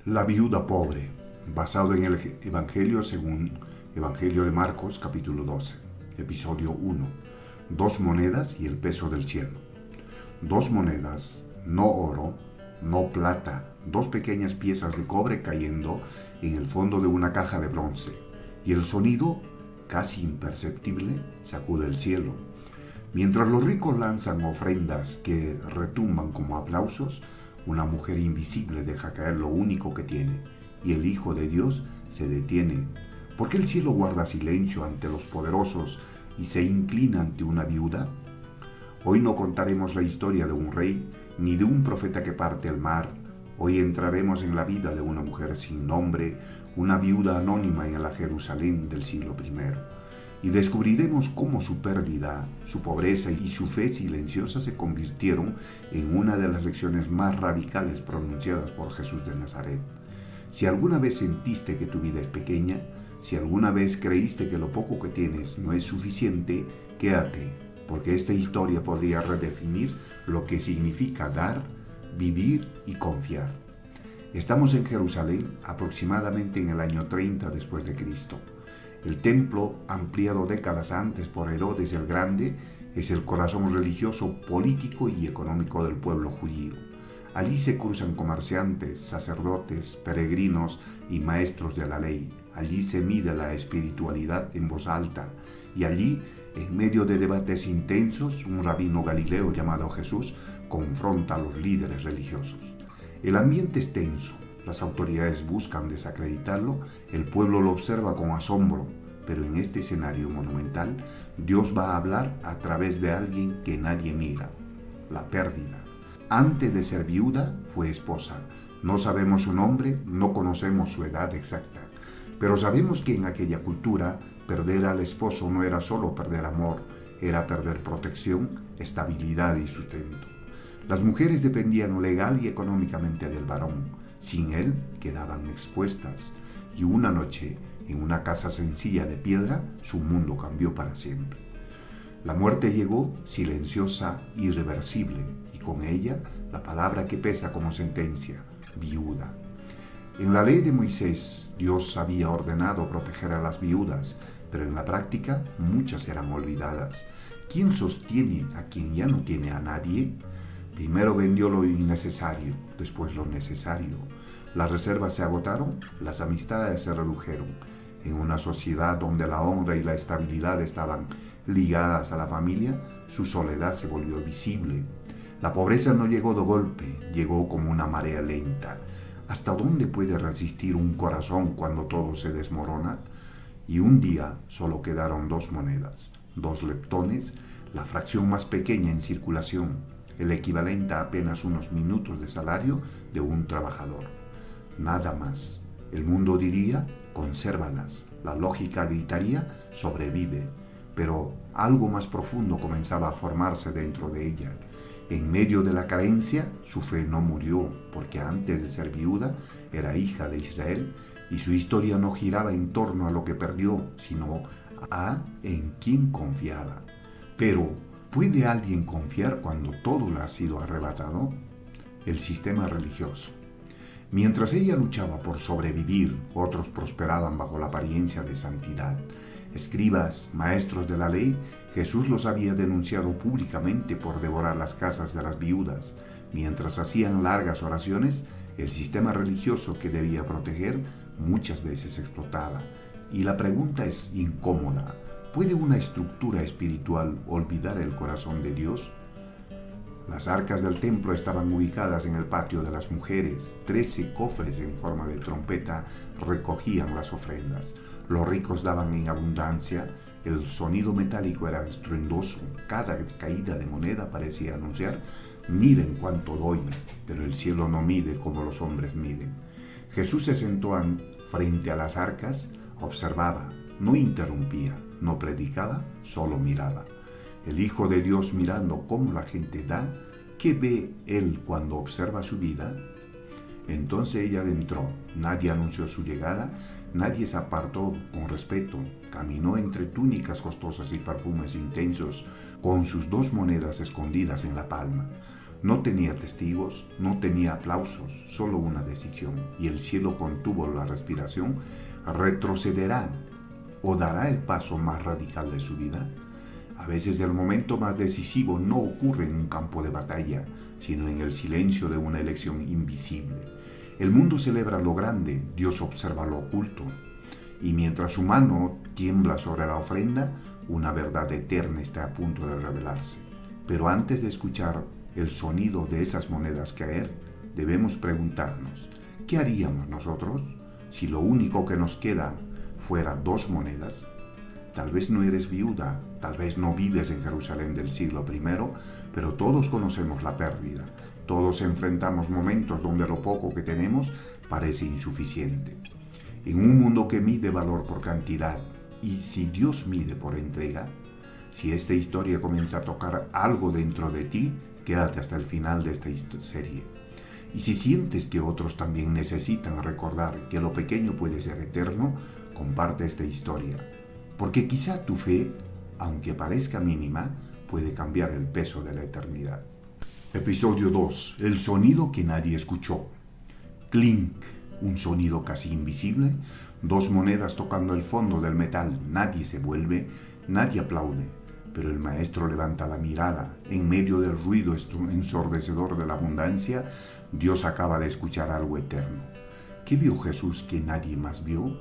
La viuda pobre, basado en el Evangelio según Evangelio de Marcos, capítulo 12, episodio 1. 2 monedas y el peso del cielo. 2 monedas, no oro, no plata, 2 pequeñas piezas de cobre cayendo en el fondo de una caja de bronce, y el sonido, casi imperceptible, sacude el cielo. Mientras los ricos lanzan ofrendas que retumban como aplausos, una mujer invisible deja caer lo único que tiene, y el Hijo de Dios se detiene. ¿Por qué el cielo guarda silencio ante los poderosos y se inclina ante una viuda? Hoy no contaremos la historia de un rey, ni de un profeta que parte el mar. Hoy entraremos en la vida de una mujer sin nombre, una viuda anónima en la Jerusalén del siglo I. Y descubriremos cómo su pérdida, su pobreza y su fe silenciosa se convirtieron en una de las lecciones más radicales pronunciadas por Jesús de Nazaret. Si alguna vez sentiste que tu vida es pequeña, si alguna vez creíste que lo poco que tienes no es suficiente, quédate, porque esta historia podría redefinir lo que significa dar, vivir y confiar. Estamos en Jerusalén aproximadamente en el año 30 después de Cristo. El templo, ampliado décadas antes por Herodes el Grande, es el corazón religioso, político y económico del pueblo judío. Allí se cruzan comerciantes, sacerdotes, peregrinos y maestros de la ley. Allí se mide la espiritualidad en voz alta. Y allí, en medio de debates intensos, un rabino galileo llamado Jesús confronta a los líderes religiosos. El ambiente es tenso. Las autoridades buscan desacreditarlo, el pueblo lo observa con asombro, pero en este escenario monumental, Dios va a hablar a través de alguien que nadie mira, la pérdida. Antes de ser viuda, fue esposa. No sabemos su nombre, no conocemos su edad exacta, pero sabemos que en aquella cultura, perder al esposo no era solo perder amor, era perder protección, estabilidad y sustento. Las mujeres dependían legal y económicamente del varón. Sin él quedaban expuestas, y una noche, en una casa sencilla de piedra, su mundo cambió para siempre. La muerte llegó silenciosa, irreversible, y con ella la palabra que pesa como sentencia, viuda. En la ley de Moisés, Dios había ordenado proteger a las viudas, pero en la práctica muchas eran olvidadas. ¿Quién sostiene a quien ya no tiene a nadie? Primero vendió lo innecesario, después lo necesario. Las reservas se agotaron, las amistades se redujeron. En una sociedad donde la honra y la estabilidad estaban ligadas a la familia, su soledad se volvió visible. La pobreza no llegó de golpe, llegó como una marea lenta. ¿Hasta dónde puede resistir un corazón cuando todo se desmorona? Y un día solo quedaron 2 monedas, 2 leptones, la fracción más pequeña en circulación, el equivalente a apenas unos minutos de salario de un trabajador. Nada más. El mundo diría, consérvalas. La lógica gritaría, sobrevive. Pero algo más profundo comenzaba a formarse dentro de ella. En medio de la carencia, su fe no murió, porque antes de ser viuda era hija de Israel, y su historia no giraba en torno a lo que perdió, sino a en quién confiaba. Pero, ¿puede alguien confiar cuando todo le ha sido arrebatado? El sistema religioso. Mientras ella luchaba por sobrevivir, otros prosperaban bajo la apariencia de santidad. Escribas, maestros de la ley, Jesús los había denunciado públicamente por devorar las casas de las viudas. Mientras hacían largas oraciones, el sistema religioso que debía proteger muchas veces explotaba. Y la pregunta es incómoda. ¿Puede una estructura espiritual olvidar el corazón de Dios? Las arcas del templo estaban ubicadas en el patio de las mujeres. 13 cofres en forma de trompeta recogían las ofrendas. Los ricos daban en abundancia. El sonido metálico era estruendoso. Cada caída de moneda parecía anunciar: miren cuánto doy, pero el cielo no mide como los hombres miden. Jesús se sentó frente a las arcas, observaba, no interrumpía, no predicaba, solo miraba. El Hijo de Dios mirando cómo la gente da, ¿qué ve él cuando observa su vida? Entonces ella entró, nadie anunció su llegada, nadie se apartó con respeto, caminó entre túnicas costosas y perfumes intensos, con sus 2 monedas escondidas en la palma. No tenía testigos, no tenía aplausos, solo una decisión. Y el cielo contuvo la respiración. ¿Retrocederá o dará el paso más radical de su vida? A veces el momento más decisivo no ocurre en un campo de batalla, sino en el silencio de una elección invisible. El mundo celebra lo grande, Dios observa lo oculto. Y mientras su mano tiembla sobre la ofrenda, una verdad eterna está a punto de revelarse. Pero antes de escuchar el sonido de esas monedas caer, debemos preguntarnos, ¿qué haríamos nosotros si lo único que nos queda fuera 2 monedas? Tal vez no eres viuda, tal vez no vives en Jerusalén del siglo I, pero todos conocemos la pérdida. Todos enfrentamos momentos donde lo poco que tenemos parece insuficiente. En un mundo que mide valor por cantidad, y si Dios mide por entrega, si esta historia comienza a tocar algo dentro de ti, quédate hasta el final de esta serie. Y si sientes que otros también necesitan recordar que lo pequeño puede ser eterno, comparte esta historia. Porque quizá tu fe, aunque parezca mínima, puede cambiar el peso de la eternidad. Episodio 2. El sonido que nadie escuchó. Clink, un sonido casi invisible, 2 monedas tocando el fondo del metal. Nadie se vuelve, nadie aplaude. Pero el maestro levanta la mirada. En medio del ruido ensordecedor de la abundancia, Dios acaba de escuchar algo eterno. ¿Qué vio Jesús que nadie más vio?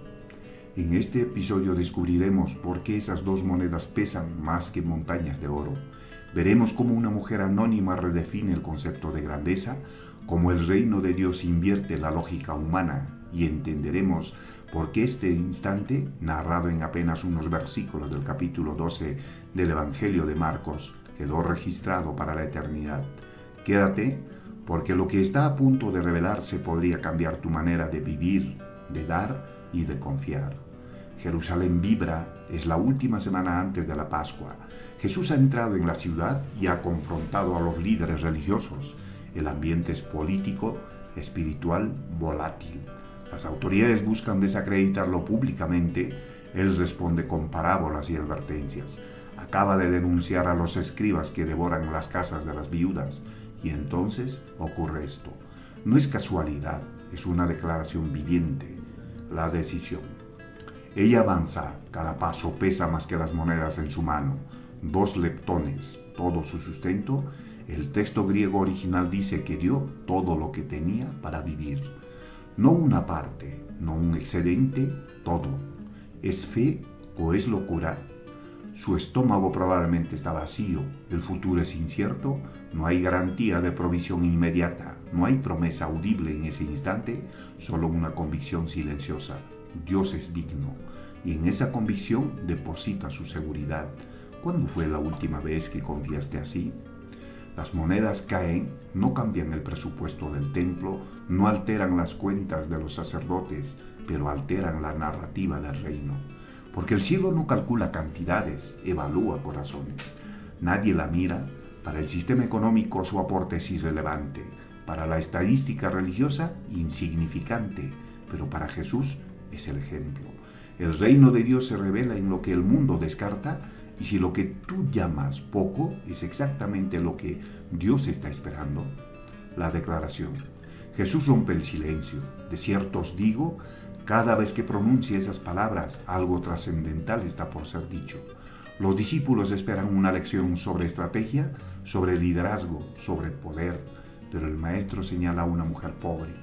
En este episodio descubriremos por qué esas 2 monedas pesan más que montañas de oro. Veremos cómo una mujer anónima redefine el concepto de grandeza, cómo el reino de Dios invierte la lógica humana, y entenderemos por qué este instante, narrado en apenas unos versículos del capítulo 12 del Evangelio de Marcos, quedó registrado para la eternidad. Quédate, porque lo que está a punto de revelarse podría cambiar tu manera de vivir, de dar y de confiar. Jerusalén vibra, es la última semana antes de la Pascua. Jesús ha entrado en la ciudad y ha confrontado a los líderes religiosos. El ambiente es político, espiritual, volátil. Las autoridades buscan desacreditarlo públicamente. Él responde con parábolas y advertencias. Acaba de denunciar a los escribas que devoran las casas de las viudas. Y entonces ocurre esto. No es casualidad, es una declaración viviente. La decisión. Ella avanza, cada paso pesa más que las monedas en su mano. 2 leptones, todo su sustento. El texto griego original dice que dio todo lo que tenía para vivir. No una parte, no un excedente, todo. ¿Es fe o es locura? Su estómago probablemente está vacío, el futuro es incierto, no hay garantía de provisión inmediata, no hay promesa audible en ese instante, solo una convicción silenciosa. Dios es digno, y en esa convicción deposita su seguridad. ¿Cuándo fue la última vez que confiaste así? Las monedas caen, no cambian el presupuesto del templo, no alteran las cuentas de los sacerdotes, pero alteran la narrativa del reino. Porque el cielo no calcula cantidades, evalúa corazones. Nadie la mira. Para el sistema económico su aporte es irrelevante. Para la estadística religiosa, insignificante. Pero para Jesús es el ejemplo. El reino de Dios se revela en lo que el mundo descarta, y si lo que tú llamas poco es exactamente lo que Dios está esperando. La declaración. Jesús rompe el silencio. De cierto os digo, cada vez que pronuncie esas palabras, algo trascendental está por ser dicho. Los discípulos esperan una lección sobre estrategia, sobre liderazgo, sobre poder, pero el maestro señala a una mujer pobre.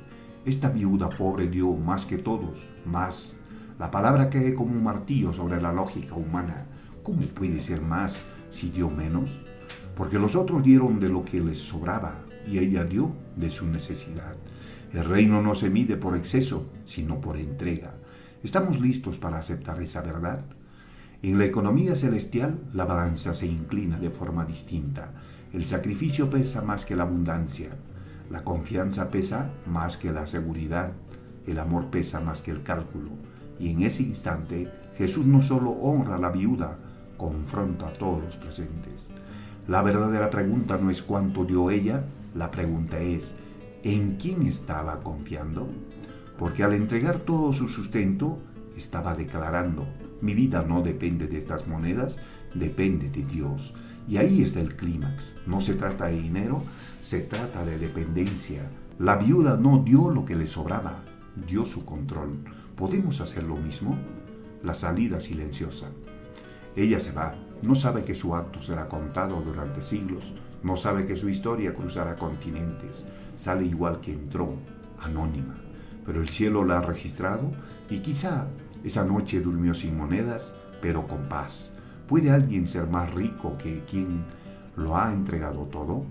Esta viuda pobre dio más que todos, más. La palabra cae como un martillo sobre la lógica humana. ¿Cómo puede ser más si dio menos? Porque los otros dieron de lo que les sobraba y ella dio de su necesidad. El reino no se mide por exceso, sino por entrega. ¿Estamos listos para aceptar esa verdad? En la economía celestial, la balanza se inclina de forma distinta. El sacrificio pesa más que la abundancia. La confianza pesa más que la seguridad. El amor pesa más que el cálculo. Y en ese instante, Jesús no solo honra a la viuda, confronta a todos los presentes. La verdadera pregunta no es cuánto dio ella, la pregunta es, ¿en quién estaba confiando? Porque al entregar todo su sustento, estaba declarando, mi vida no depende de estas monedas, depende de Dios. Y ahí está el clímax. No se trata de dinero, se trata de dependencia. La viuda no dio lo que le sobraba, dio su control. ¿Podemos hacer lo mismo? La salida silenciosa. Ella se va, no sabe que su acto será contado durante siglos, no sabe que su historia cruzará continentes, sale igual que entró, anónima. Pero el cielo la ha registrado y quizá esa noche durmió sin monedas, pero con paz. ¿Puede alguien ser más rico que quien lo ha entregado todo?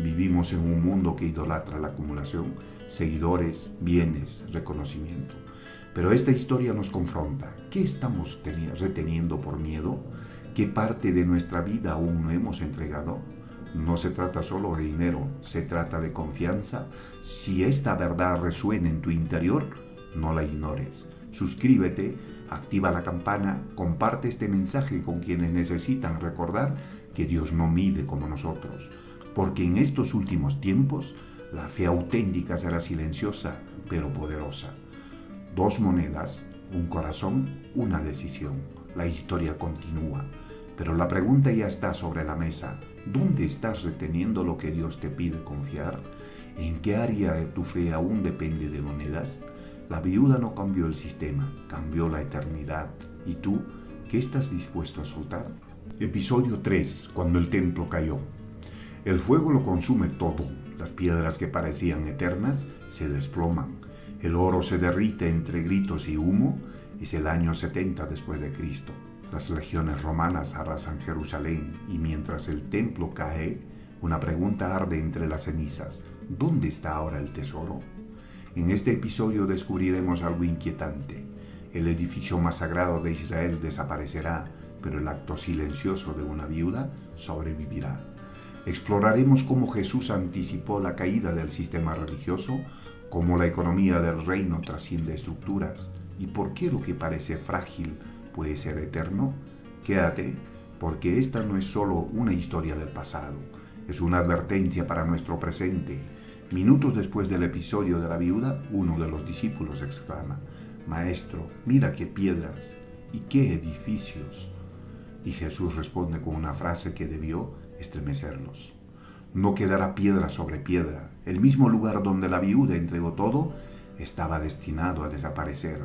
Vivimos en un mundo que idolatra la acumulación, seguidores, bienes, reconocimiento. Pero esta historia nos confronta. ¿Qué estamos reteniendo por miedo? ¿Qué parte de nuestra vida aún no hemos entregado? No se trata solo de dinero, se trata de confianza. Si esta verdad resuena en tu interior, no la ignores. Suscríbete, activa la campana, comparte este mensaje con quienes necesitan recordar que Dios no mide como nosotros. Porque en estos últimos tiempos, la fe auténtica será silenciosa, pero poderosa. 2 monedas, un corazón, una decisión. La historia continúa. Pero la pregunta ya está sobre la mesa. ¿Dónde estás reteniendo lo que Dios te pide confiar? ¿En qué área de tu fe aún depende de monedas? La viuda no cambió el sistema, cambió la eternidad. ¿Y tú, qué estás dispuesto a soltar? Episodio 3. Cuando el templo cayó. El fuego lo consume todo. Las piedras que parecían eternas se desploman. El oro se derrite entre gritos y humo. Es el año 70 después de Cristo. Las legiones romanas arrasan Jerusalén y mientras el templo cae, una pregunta arde entre las cenizas. ¿Dónde está ahora el tesoro? En este episodio descubriremos algo inquietante. El edificio más sagrado de Israel desaparecerá, pero el acto silencioso de una viuda sobrevivirá. Exploraremos cómo Jesús anticipó la caída del sistema religioso, cómo la economía del reino trasciende estructuras y por qué lo que parece frágil puede ser eterno. Quédate, porque esta no es solo una historia del pasado, es una advertencia para nuestro presente. Minutos después del episodio de la viuda, uno de los discípulos exclama: «Maestro, mira qué piedras y qué edificios». Y Jesús responde con una frase que debió estremecerlos: «No quedará piedra sobre piedra». El mismo lugar donde la viuda entregó todo estaba destinado a desaparecer.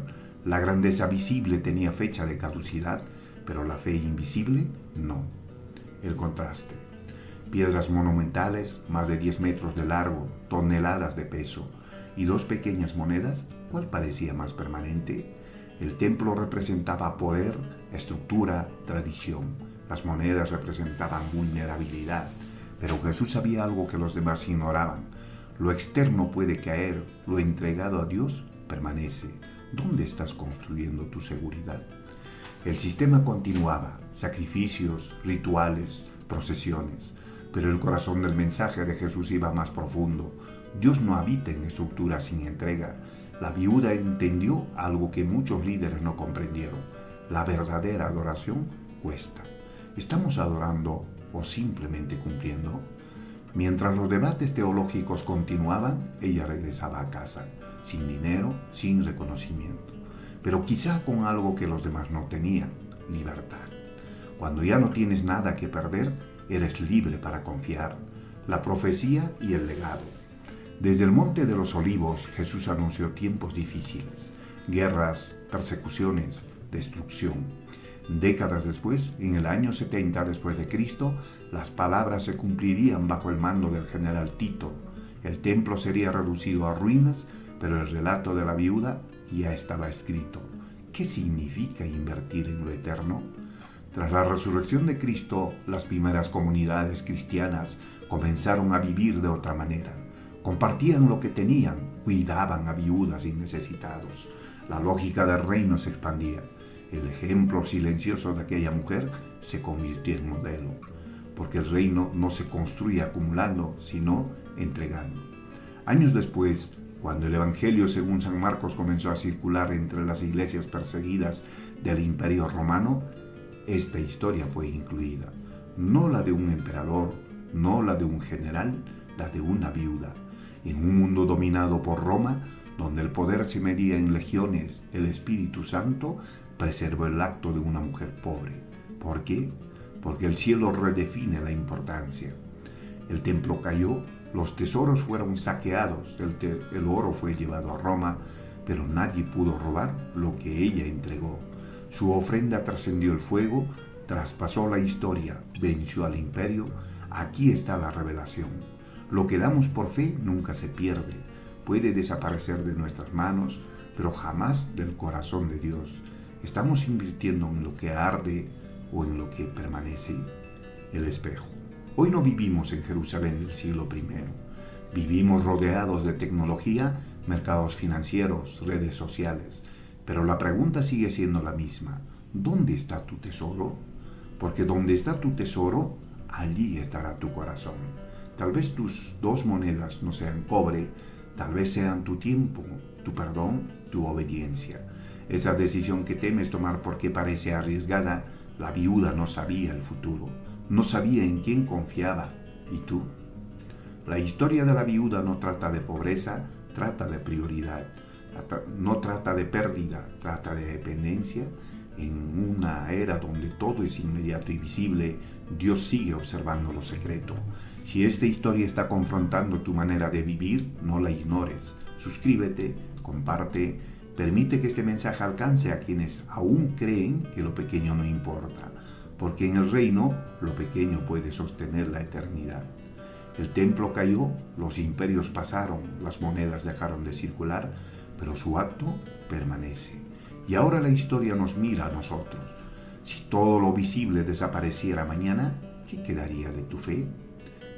La grandeza visible tenía fecha de caducidad, pero la fe invisible no. El contraste. Piedras monumentales, más de 10 metros de largo, toneladas de peso, y 2 pequeñas monedas, ¿cuál parecía más permanente? El templo representaba poder, estructura, tradición. Las monedas representaban vulnerabilidad. Pero Jesús sabía algo que los demás ignoraban. Lo externo puede caer, lo entregado a Dios permanece. ¿Dónde estás construyendo tu seguridad? El sistema continuaba, sacrificios, rituales, procesiones. Pero el corazón del mensaje de Jesús iba más profundo. Dios no habita en estructuras sin entrega. La viuda entendió algo que muchos líderes no comprendieron. La verdadera adoración cuesta. ¿Estamos adorando o simplemente cumpliendo? Mientras los debates teológicos continuaban, ella regresaba a casa, sin dinero, sin reconocimiento, pero quizá con algo que los demás no tenían: libertad. Cuando ya no tienes nada que perder, eres libre para confiar. La profecía y el legado. Desde el Monte de los Olivos, Jesús anunció tiempos difíciles, guerras, persecuciones, destrucción. Décadas después, en el año 70 después de Cristo, las palabras se cumplirían bajo el mando del general Tito. El templo sería reducido a ruinas, pero el relato de la viuda ya estaba escrito. ¿Qué significa invertir en lo eterno? Tras la resurrección de Cristo, las primeras comunidades cristianas comenzaron a vivir de otra manera. Compartían lo que tenían, cuidaban a viudas y necesitados. La lógica del reino se expandía. El ejemplo silencioso de aquella mujer se convirtió en modelo, porque el reino no se construye acumulando, sino entregando. Años después, cuando el Evangelio según San Marcos comenzó a circular entre las iglesias perseguidas del Imperio Romano, esta historia fue incluida. No la de un emperador, no la de un general, la de una viuda. En un mundo dominado por Roma, donde el poder se medía en legiones, el Espíritu Santo preservó el acto de una mujer pobre. ¿Por qué? porque el cielo redefine la importancia. El templo cayó, los tesoros fueron saqueados, el oro fue llevado a Roma, pero nadie pudo robar lo que ella entregó. Su ofrenda trascendió el fuego, traspasó la historia, venció al imperio. Aquí está la revelación. Lo que damos por fe nunca se pierde. Puede desaparecer de nuestras manos, pero jamás del corazón de Dios. ¿Estamos invirtiendo en lo que arde o en lo que permanece? El espejo. Hoy no vivimos en Jerusalén del siglo I. Vivimos rodeados de tecnología, mercados financieros, redes sociales. Pero la pregunta sigue siendo la misma. ¿Dónde está tu tesoro? Porque donde está tu tesoro, allí estará tu corazón. Tal vez tus 2 monedas no sean cobre, tal vez sean tu tiempo, tu perdón, tu obediencia. Esa decisión que temes tomar porque parece arriesgada, la viuda no sabía el futuro, no sabía en quién confiaba. ¿Y tú? La historia de la viuda no trata de pobreza, trata de prioridad. No trata de pérdida, trata de dependencia. En una era donde todo es inmediato y visible, Dios sigue observando lo secreto. Si esta historia está confrontando tu manera de vivir, no la ignores. Suscríbete, comparte, permite que este mensaje alcance a quienes aún creen que lo pequeño no importa, porque en el reino lo pequeño puede sostener la eternidad. El templo cayó, los imperios pasaron, las monedas dejaron de circular, pero su acto permanece. Y ahora la historia nos mira a nosotros. Si todo lo visible desapareciera mañana, ¿qué quedaría de tu fe?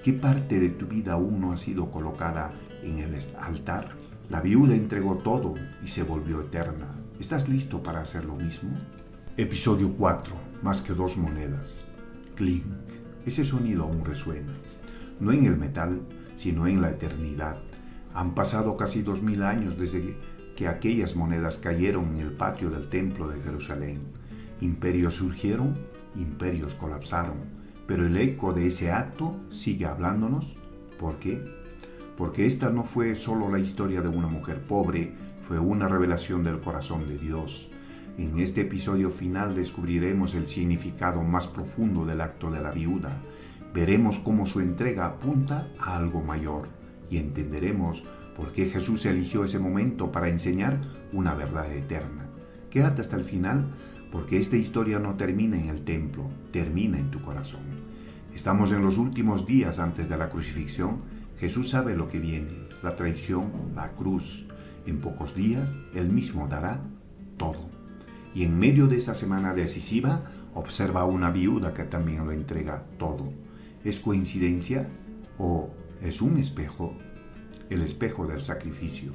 ¿Qué parte de tu vida aún no ha sido colocada en el altar? La viuda entregó todo y se volvió eterna. ¿Estás listo para hacer lo mismo? Episodio 4. Más que 2 monedas. Clink. Ese sonido aún resuena. No en el metal, sino en la eternidad. Han pasado casi 2000 años desde que aquellas monedas cayeron en el patio del templo de Jerusalén. Imperios surgieron, imperios colapsaron, pero el eco de ese acto sigue hablándonos. ¿Por qué? Porque esta no fue solo la historia de una mujer pobre, fue una revelación del corazón de Dios. En este episodio final descubriremos el significado más profundo del acto de la viuda. Veremos cómo su entrega apunta a algo mayor y entenderemos por qué Jesús eligió ese momento para enseñar una verdad eterna. Quédate hasta el final porque esta historia no termina en el templo, termina en tu corazón. Estamos en los últimos días antes de la crucifixión. Jesús sabe lo que viene, la traición, la cruz. En pocos días, Él mismo dará todo. Y en medio de esa semana decisiva, observa a una viuda que también lo entrega todo. ¿Es coincidencia o es un espejo? El espejo del sacrificio.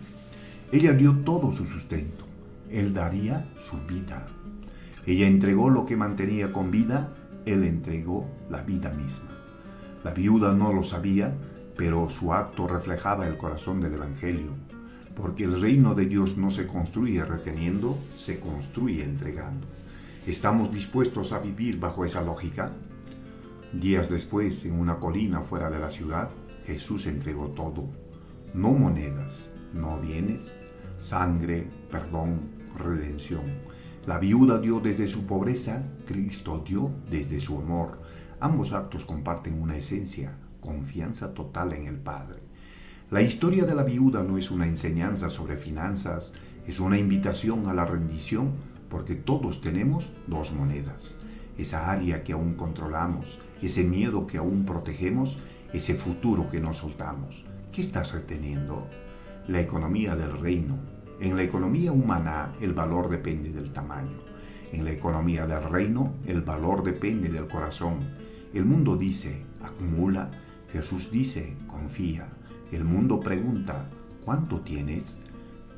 Ella dio todo su sustento. Él daría su vida. Ella entregó lo que mantenía con vida. Él entregó la vida misma. La viuda no lo sabía, pero su acto reflejaba el corazón del Evangelio. Porque el reino de Dios no se construye reteniendo, se construye entregando. ¿Estamos dispuestos a vivir bajo esa lógica? Días después, en una colina fuera de la ciudad, Jesús entregó todo. No monedas, no bienes, sangre, perdón, redención. La viuda dio desde su pobreza, Cristo dio desde su amor. Ambos actos comparten una esencia, confianza total en el Padre. La historia de la viuda no es una enseñanza sobre finanzas, es una invitación a la rendición, porque todos tenemos 2 monedas. Esa área que aún controlamos, ese miedo que aún protegemos, ese futuro que no soltamos. ¿Qué estás reteniendo? La economía del reino. En la economía humana el valor depende del tamaño. En la economía del reino el valor depende del corazón. El mundo dice, acumula. Jesús dice, confía. El mundo pregunta, ¿cuánto tienes?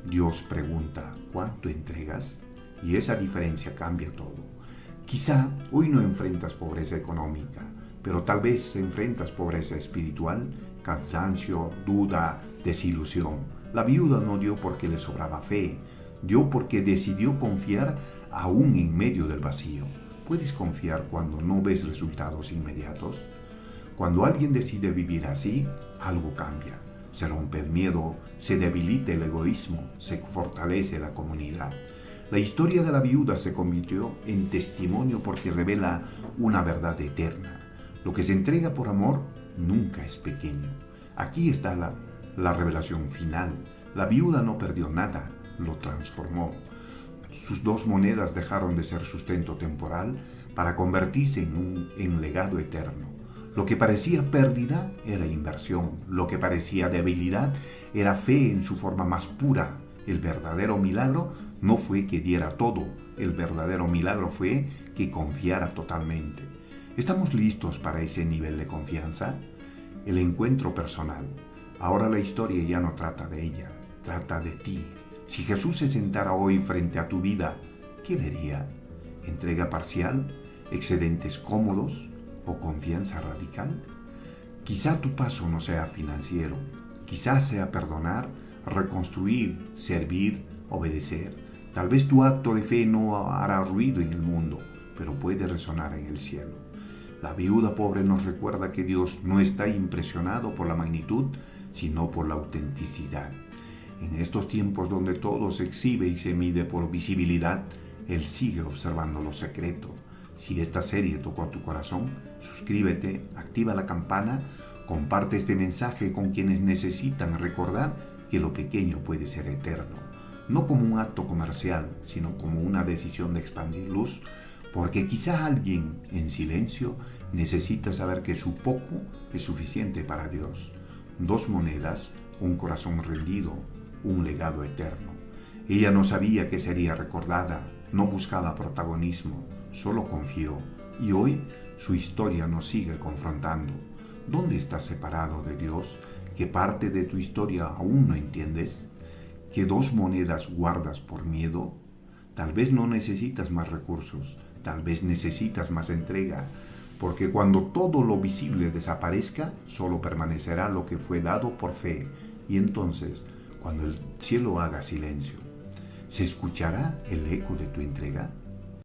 Dios pregunta, ¿cuánto entregas? Y esa diferencia cambia todo. Quizá hoy no enfrentas pobreza económica, pero tal vez enfrentas pobreza espiritual, cansancio, duda, desilusión. La viuda no dio porque le sobraba fe, dio porque decidió confiar aún en medio del vacío. ¿Puedes confiar cuando no ves resultados inmediatos? Cuando alguien decide vivir así, algo cambia. Se rompe el miedo, se debilita el egoísmo, se fortalece la comunidad. La historia de la viuda se convirtió en testimonio porque revela una verdad eterna. Lo que se entrega por amor nunca es pequeño. Aquí está la revelación final. La viuda no perdió nada, lo transformó. Sus 2 monedas dejaron de ser sustento temporal para convertirse en legado eterno. Lo que parecía pérdida era inversión. Lo que parecía debilidad era fe en su forma más pura. El verdadero milagro no fue que diera todo. El verdadero milagro fue que confiara totalmente. ¿Estamos listos para ese nivel de confianza? El encuentro personal. Ahora la historia ya no trata de ella, trata de ti. Si Jesús se sentara hoy frente a tu vida, ¿qué vería? ¿Entrega parcial? ¿Excedentes cómodos? ¿O confianza radical? Quizá tu paso no sea financiero, quizá sea perdonar, reconstruir, servir, obedecer. Tal vez tu acto de fe no hará ruido en el mundo, pero puede resonar en el cielo. La viuda pobre nos recuerda que Dios no está impresionado por la magnitud, sino por la autenticidad. En estos tiempos donde todo se exhibe y se mide por visibilidad, Él sigue observando lo secreto. Si esta serie tocó a tu corazón, suscríbete, activa la campana, comparte este mensaje con quienes necesitan recordar que lo pequeño puede ser eterno. No como un acto comercial, sino como una decisión de expandir luz, porque quizá alguien en silencio necesita saber que su poco es suficiente para Dios. 2 monedas, un corazón rendido, un legado eterno. Ella no sabía que sería recordada, no buscaba protagonismo, solo confió. Y hoy su historia nos sigue confrontando. ¿Dónde estás separado de Dios? ¿Qué parte de tu historia aún no entiendes? ¿Qué 2 monedas guardas por miedo? Tal vez no necesitas más recursos, tal vez necesitas más entrega, porque cuando todo lo visible desaparezca, solo permanecerá lo que fue dado por fe. Y entonces, cuando el cielo haga silencio, ¿se escuchará el eco de tu entrega?